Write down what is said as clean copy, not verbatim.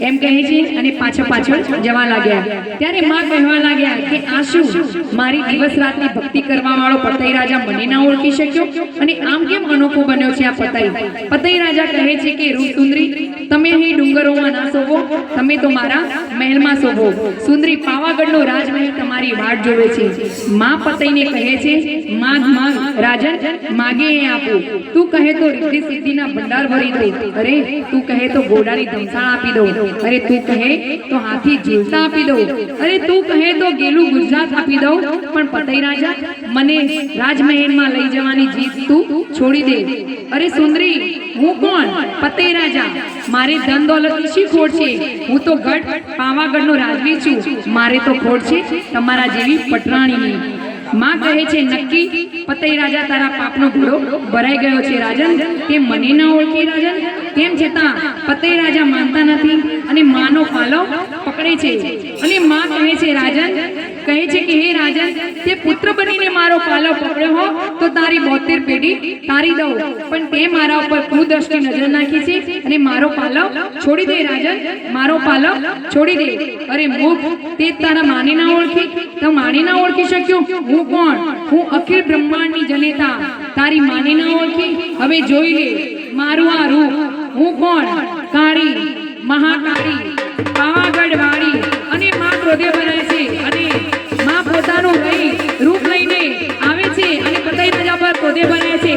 એમ કહે છે અને પાછળ જવા લાગ્યા। ત્યારે માં કહેવા લાગ્યા કે આ શું, મારી દિવસ રાતની ભક્તિ કરવા વાળો પતઈ રાજા મને ના ઓળખી શક્યો અને આમ કેમ અનોખો બન્યો છે આ પતઈ? પતઈ રાજા કહે છે કે રૂપ સુંદરી, તમે અહીં ડુંગરોમાં ના શોભો, તમે તો મારા મહેલમાં શોભો। સુંદરી, પાવાગઢનો રાજમહેલ તમારી વાટ જોવે છે। માં પતઈને કહે છે, માગ રાજન, માગે એ આપું। તું કહે તો રિદ્ધિ સિદ્ધિના ભંડાર ભરી દઉં, અરે તું કહે તો ઘોડાની ધમસાણ આપી દઉં, અરે તું કહે તો હાથી ઝૂલતા આપી દઉં, અરે તું કહે તો ગેલું ગુજરાત આપી દઉં। પણ પતઈ રાજા, મને રાજમહેલમાં લઈ જવાની જીદ તું છોડી દે। અરે સુંદરી, હું કોણ? પતઈ રાજા, મારે ધન દોલતની શી ખોટ છે? હું તો ગઢ પાવાગઢનો રાજવી છું, મારે તો ખોટ છે તમારા જેવી પટરાણીની। માં કહે છે, નક્કી પતઈ રાજા, તારા પાપનો ઘોડો ભરાઈ ગયો છે રાજન, તે મને ન ઓળખી રાજન? તેમ છતાં પતઈ રાજા માનતા નથી અને માનો પાલો પકડે છે અને માં કહે છે, રાજન કહે છે કે હે રાજન, તે પુત્ર બનીને મારો પાલો પકડ્યો હો તો તારી 72 પેઢી તારી દઉં, પણ તે મારા ઉપર કુદૃષ્ટિ નજર નાખી છે અને મારો પાલો છોડી દે રાજન, મારો પાલો છોડી દે। અરે મૂર્ખ, તે તારા માને ના ઓળખી, તો માને ના ઓળખી શક્યો? હું કોણ? હું અખિલ બ્રહ્માંડની જનેતા, તારી માને ના ઓળખી? હવે જોઈ લે મારું આ રૂપ, હું કોણ? કાળી, મહાકાળી, પાવાગઢ વાળી। અને માં ક્રોધે ભરાય છે અને માં પોતાનું રૂપ લઈને આવે છે અને પતઈ રાજા પર ક્રોધે ભરાય છે।